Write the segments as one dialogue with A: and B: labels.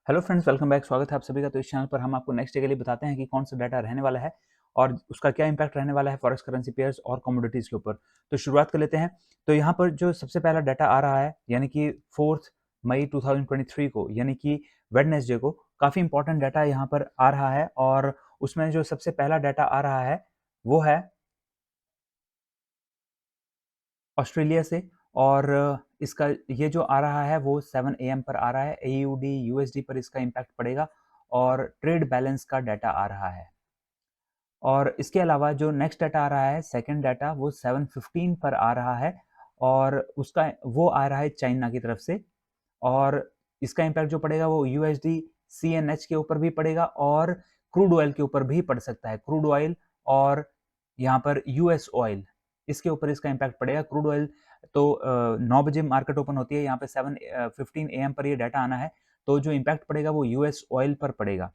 A: Hello friends, welcome back. स्वागत है आप सभी का। तो इस चैनल पर हम आपको नेक्स्ट डे के लिए बताते हैं कि कौन सा डाटा रहने वाला है और उसका क्या इंपैक्ट रहने वाला है फॉरेक्स करेंसी पेयर्स और कमोडिटीज के ऊपर। तो शुरुआत कर लेते हैं। तो यहाँ पर जो सबसे पहला डाटा आ रहा है यानी कि 4 मई 2023 को यानी कि वेडनेसडे को काफ़ी इंपॉर्टेंट डाटा यहाँ पर आ रहा है और उसमें जो सबसे पहला डाटा आ रहा है वो है ऑस्ट्रेलिया से। और इसका ये जो आ रहा है वो 7 AM पर आ रहा है। AUD USD पर इसका इम्पैक्ट पड़ेगा और ट्रेड बैलेंस का डाटा आ रहा है। और इसके अलावा जो नेक्स्ट डाटा आ रहा है, सेकंड डाटा, वो 7:15 पर आ रहा है और उसका वो आ रहा है चाइना की तरफ से। और इसका इम्पैक्ट जो पड़ेगा वो USD CNH के ऊपर भी पड़ेगा और क्रूड ऑयल के ऊपर भी पड़ सकता है। क्रूड ऑयल और यहाँ पर US ऑयल, इसके ऊपर इसका इम्पैक्ट पड़ेगा। क्रूड ऑयल तो 9 बजे मार्केट ओपन होती है, यहाँ पे 7:15 AM पर ये डाटा आना है। तो जो इम्पैक्ट पड़ेगा वो US ऑयल पर पड़ेगा।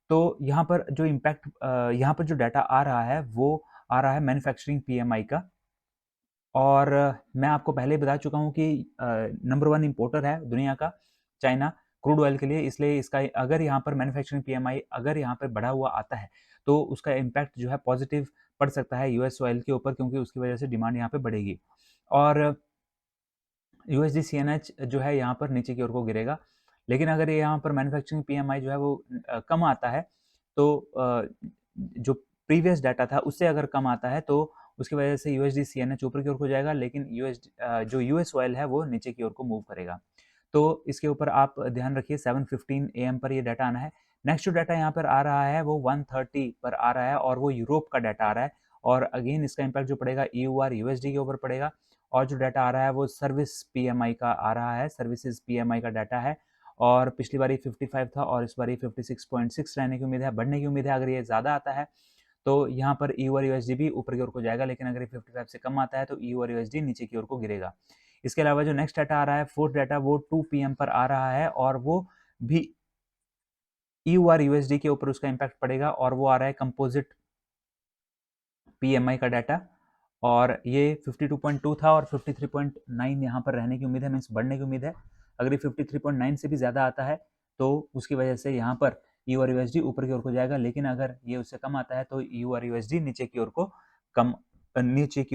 A: तो यहाँ पर जो इम्पैक्ट यहाँ पर जो डाटा आ रहा है वो आ रहा है मैन्युफैक्चरिंग PMI का। और मैं आपको पहले ही बता चुका हूँ कि नंबर 1 इंपोर्टर है दुनिया का चाइना क्रूड ऑयल के लिए, इसलिए इसका अगर यहाँ पर मैन्युफैक्चरिंग PMI अगर यहाँ पर बढ़ा हुआ आता है तो उसका इम्पैक्ट जो है पॉजिटिव पड़ सकता है US ऑयल के ऊपर, क्योंकि उसकी वजह से डिमांड यहाँ पे बढ़ेगी। और USD CNH जो है यहाँ पर नीचे की ओर को गिरेगा। लेकिन अगर ये यहाँ पर मैन्युफैक्चरिंग PMI जो है वो कम आता है तो जो प्रीवियस डाटा था उससे अगर कम आता है तो उसकी वजह से USD CNH ऊपर की ओर को जाएगा, लेकिन जो US ऑयल है वो नीचे की ओर को मूव करेगा। तो इसके ऊपर आप ध्यान रखिए। 7:15 AM पर ये डाटा आना है। नेक्स्ट जो डाटा यहाँ पर आ रहा है वो 1:30 पर आ रहा है और वो यूरोप का डाटा आ रहा है। और अगेन इसका इम्पैक्ट जो पड़ेगा EUR USD के ऊपर पड़ेगा। और जो डाटा आ रहा है वो सर्विस PMI का आ रहा है, सर्विसेज PMI का डाटा है। और पिछली बारी 55 था और इस बारी 56.6 रहने की उम्मीद है, बढ़ने की उम्मीद है। अगर ये ज़्यादा आता है तो यहाँ पर EUR USD भी ऊपर की ओर को जाएगा, लेकिन अगर ये 55 से कम आता है तो EUR USD नीचे की ओर को गिरेगा। इसके अलावा जो नेक्स्ट डाटा आ रहा है, फोर्थ डाटा, वो 2 PM पर आ रहा है और वो भी EUR USD के ऊपर उसका इम्पैक्ट पड़ेगा और वो आ रहा है कंपोजिट PMI का डाटा। और ये 52.2 था और 53.9 यहाँ पर रहने की उम्मीद है, मीन्स बढ़ने की उम्मीद है। अगर ये 53.9 से भी ज़्यादा आता है तो उसकी वजह से यहाँ पर EUR USD ऊपर की ओर को जाएगा, लेकिन अगर ये उससे कम आता है तो EUR USD नीचे की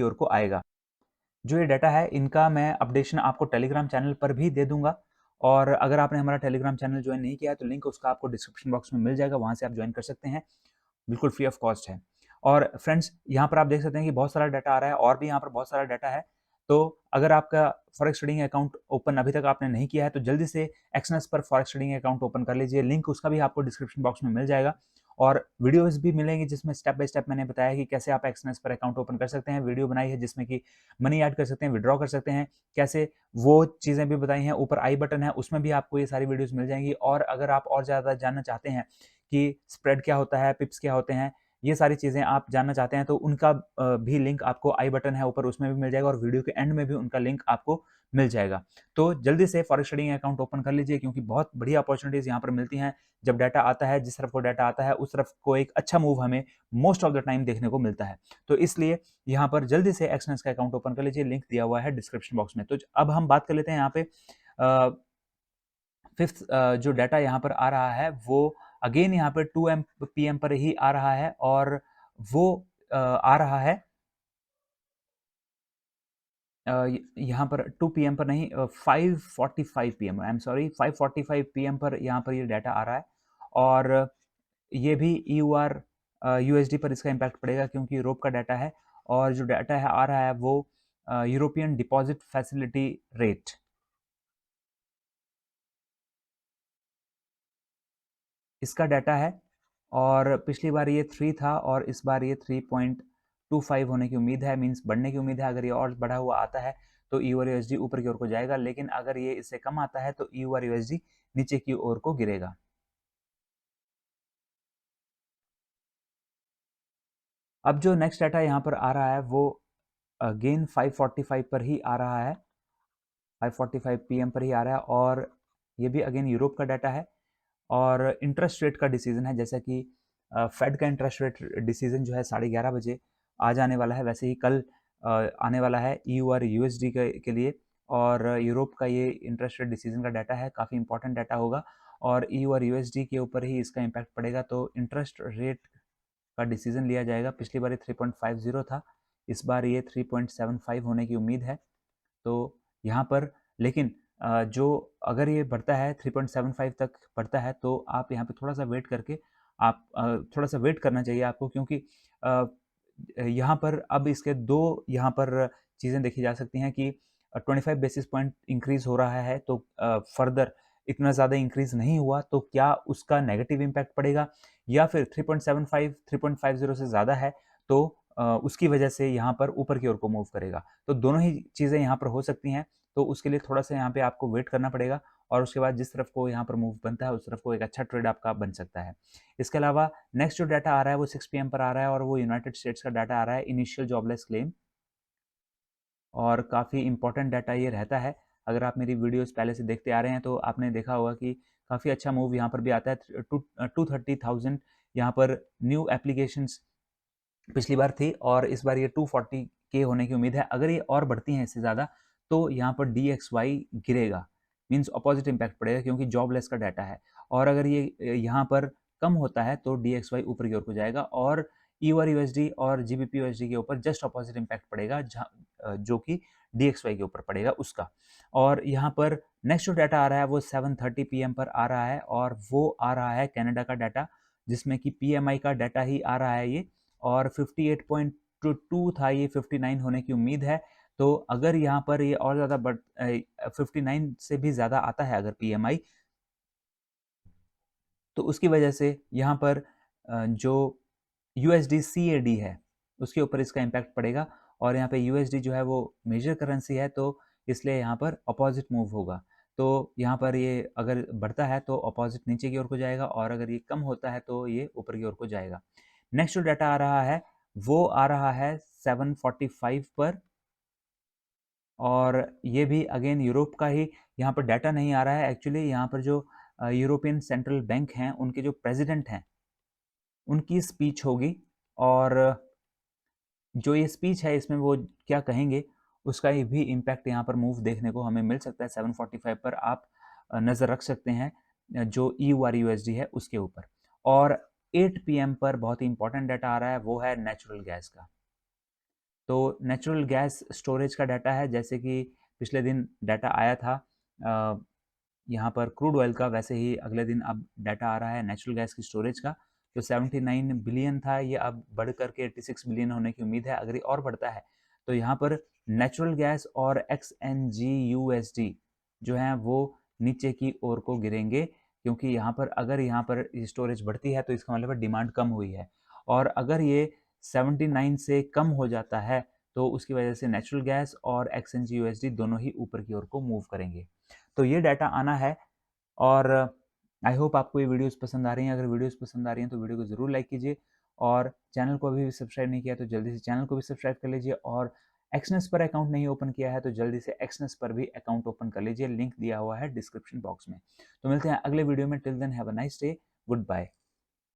A: ओर को आएगा। जो ये डाटा है इनका मैं अपडेशन आपको टेलीग्राम चैनल पर भी दे दूंगा। और अगर आपने हमारा टेलीग्राम चैनल ज्वाइन नहीं किया है तो लिंक उसका आपको डिस्क्रिप्शन बॉक्स में मिल जाएगा, वहाँ से आप ज्वाइन कर सकते हैं। बिल्कुल फ्री ऑफ कॉस्ट है। और फ्रेंड्स, यहाँ पर आप देख सकते हैं कि बहुत सारा डाटा आ रहा है और भी यहाँ पर बहुत सारा डाटा है। तो अगर आपका फॉरेक्स ट्रेडिंग अकाउंट ओपन अभी तक आपने नहीं किया है तो जल्दी से एक्सनेस पर फॉरेक्स ट्रेडिंग अकाउंट ओपन कर लीजिए। लिंक उसका भी आपको डिस्क्रिप्शन बॉक्स में मिल जाएगा। और वीडियोस भी मिलेंगी जिसमें स्टेप बाय स्टेप मैंने बताया कि कैसे आप एक्सनेस पर अकाउंट ओपन कर सकते हैं। वीडियो बनाई है जिसमें कि मनी ऐड कर सकते हैं, विड्रॉ कर सकते हैं, कैसे वो चीज़ें भी बताई हैं। ऊपर आई बटन है, उसमें भी आपको ये सारी वीडियोस मिल जाएंगी। और अगर आप और ज़्यादा जानना चाहते हैं कि स्प्रेड क्या होता है, पिप्स क्या होते हैं, ये सारी चीज़ें आप जानना चाहते हैं तो उनका भी लिंक आपको आई बटन है ऊपर, उसमें भी मिल जाएगा और वीडियो के एंड में भी उनका लिंक आपको मिल जाएगा। तो जल्दी से फॉरेक्स ट्रेडिंग अकाउंट ओपन कर लीजिए, क्योंकि बहुत बढ़िया अपॉर्चुनिटीज़ यहाँ पर मिलती हैं। जब डाटा आता है, जिस तरफ को डाटा आता है उस तरफ को एक अच्छा मूव हमें मोस्ट ऑफ द टाइम देखने को मिलता है। तो इसलिए यहाँ पर जल्दी से एक्सनेस का अकाउंट ओपन कर लीजिए, लिंक दिया हुआ है डिस्क्रिप्शन बॉक्स में। तो अब हम बात कर लेते हैं यहाँ पे फिफ्थ जो डाटा यहाँ पर आ रहा है वो अगेन यहाँ पर 2 PM पर ही आ रहा है और वो आ रहा है यहाँ पर 2 PM पर नहीं, 5:45 PM, I am sorry, 5:45 PM पर यहाँ पर ये डाटा आ रहा है। और ये भी EUR USD पर इसका इम्पैक्ट पड़ेगा, क्योंकि यूरोप का डाटा है। और जो डाटा है आ रहा है वो यूरोपियन डिपॉजिट फैसिलिटी रेट, इसका डाटा है। और पिछली बार ये 3 था और इस बार ये 3.25 होने की उम्मीद है, मीन्स बढ़ने की उम्मीद है। अगर ये और बढ़ा हुआ आता है तो EUR USD ऊपर की ओर को जाएगा, लेकिन अगर ये इससे कम आता है तो EUR USD नीचे की ओर को गिरेगा। अब जो नेक्स्ट डाटा यहाँ पर आ रहा है वो अगेन 5:45 पर ही आ रहा है, 5:45 PM पर ही आ रहा है। और ये भी अगेन यूरोप का डाटा है और इंटरेस्ट रेट का डिसीजन है। जैसा कि फेड का इंटरेस्ट रेट डिसीजन जो है 11:30 बजे आ जाने वाला है, वैसे ही कल आने वाला है EUR USD के लिए। और यूरोप का ये इंटरेस्ट रेट डिसीजन का डाटा है, काफ़ी इंपॉर्टेंट डाटा होगा और EU और USD के ऊपर ही इसका इम्पैक्ट पड़ेगा। तो इंटरेस्ट रेट का डिसीजन लिया जाएगा। पिछली बार ये 3.50 था, इस बार ये 3.75 होने की उम्मीद है। तो यहाँ पर लेकिन जो अगर ये बढ़ता है 3.75 तक बढ़ता है तो आप यहाँ पे थोड़ा सा वेट करके आप थोड़ा सा वेट करना चाहिए आपको, क्योंकि अ, यहाँ पर अब इसके दो यहाँ पर चीज़ें देखी जा सकती हैं कि 25 बेसिस पॉइंट इंक्रीज हो रहा है तो फर्दर इतना ज़्यादा इंक्रीज नहीं हुआ तो क्या उसका नेगेटिव इम्पैक्ट पड़ेगा, या फिर 3.75 3.50 से ज़्यादा है तो उसकी वजह से यहाँ पर ऊपर की ओर को मूव करेगा। तो दोनों ही चीज़ें यहाँ पर हो सकती हैं, तो उसके लिए थोड़ा-सा यहाँ पे आपको वेट करना पड़ेगा और उसके बाद जिस तरफ को यहाँ पर मूव बनता है, उस तरफ को एक अच्छा ट्रेड आपका बन सकता है। इसके अलावा नेक्स्ट जो डाटा आ रहा है वो 6 पीएम पर आ रहा है और वो यूनाइटेड स्टेट्स का डाटा आ रहा है, इनिशियल जॉबलेस क्लेम, और काफ़ी इंपॉर्टेंट डाटा ये रहता है। अगर आप मेरी वीडियोज़ पहले से देखते आ रहे हैं तो आपने देखा होगा कि काफ़ी अच्छा मूव यहाँ पर भी आता है। 230,000 यहाँ पर न्यू एप्लीकेशंस पिछली बार थी और इस बार ये 240 के होने की उम्मीद है। अगर ये और बढ़ती हैं इससे ज़्यादा तो यहाँ पर DXY गिरेगा, मीन्स अपोजिट इम्पैक्ट पड़ेगा क्योंकि जॉबलेस का डाटा है। और अगर ये यहाँ पर कम होता है तो DXY ऊपर की ओर को जाएगा और EUR USD और GBP USD के ऊपर जस्ट अपोजिट इम्पैक्ट पड़ेगा, जो कि DXY के ऊपर पड़ेगा उसका। और यहाँ पर नेक्स्ट जो डाटा आ रहा है वो 7:30 PM पर आ रहा है और वो आ रहा है कनाडा का डाटा, जिसमें कि PMI का डाटा ही आ रहा है ये, और 58.2 था, ये 59 होने की उम्मीद है। तो अगर यहाँ पर ये और ज़्यादा 59 से भी ज़्यादा आता है अगर PMI, तो उसकी वजह से यहाँ पर जो USD CAD है उसके ऊपर इसका इम्पैक्ट पड़ेगा और यहाँ पे USD जो है वो मेजर करेंसी है तो इसलिए यहाँ पर अपोजिट मूव होगा। तो यहाँ पर ये अगर बढ़ता है तो अपोजिट नीचे की ओर को जाएगा और अगर ये कम होता है तो ये ऊपर की ओर को जाएगा। नेक्स्ट जो डाटा आ रहा है वो आ रहा है 7:45 पर, और ये भी अगेन यूरोप का ही यहाँ पर डाटा नहीं आ रहा है। एक्चुअली यहाँ पर जो यूरोपियन सेंट्रल बैंक हैं उनके जो प्रेसिडेंट हैं उनकी स्पीच होगी, और जो ये स्पीच है इसमें वो क्या कहेंगे उसका ये भी इम्पैक्ट यहाँ पर मूव देखने को हमें मिल सकता है। 7:45 पर आप नज़र रख सकते हैं जो EUR USD है उसके ऊपर। और 8 PM पर बहुत ही इंपॉर्टेंट डाटा आ रहा है, वो है नेचुरल गैस का। तो नेचुरल गैस स्टोरेज का डाटा है, जैसे कि पिछले दिन डाटा आया था यहाँ पर क्रूड ऑयल का, वैसे ही अगले दिन अब डाटा आ रहा है नेचुरल गैस की स्टोरेज का। जो 79 बिलियन था ये अब बढ़ करके 86 बिलियन होने की उम्मीद है। अगर ये और बढ़ता है तो यहाँ पर नेचुरल गैस और XNG USD जो है वो नीचे की ओर को गिरेंगे, क्योंकि यहाँ पर अगर यहाँ पर स्टोरेज बढ़ती है तो इसका मतलब है डिमांड कम हुई है, और अगर ये 79 से कम हो जाता है तो उसकी वजह से नेचुरल गैस और XNG USD दोनों ही ऊपर की ओर को मूव करेंगे। तो ये डाटा आना है, और आई होप आपको ये वीडियोस पसंद आ रही हैं। अगर वीडियोस पसंद आ रही हैं तो वीडियो को ज़रूर लाइक कीजिए, और चैनल को अभी भी सब्सक्राइब नहीं किया तो जल्दी से चैनल को भी सब्सक्राइब कर लीजिए, और एक्सनेस पर अकाउंट नहीं ओपन किया है तो जल्दी से एक्सनेस पर भी अकाउंट ओपन कर लीजिए, लिंक दिया हुआ है डिस्क्रिप्शन बॉक्स में। तो मिलते हैं अगले वीडियो में, till then have a nice day, good bye.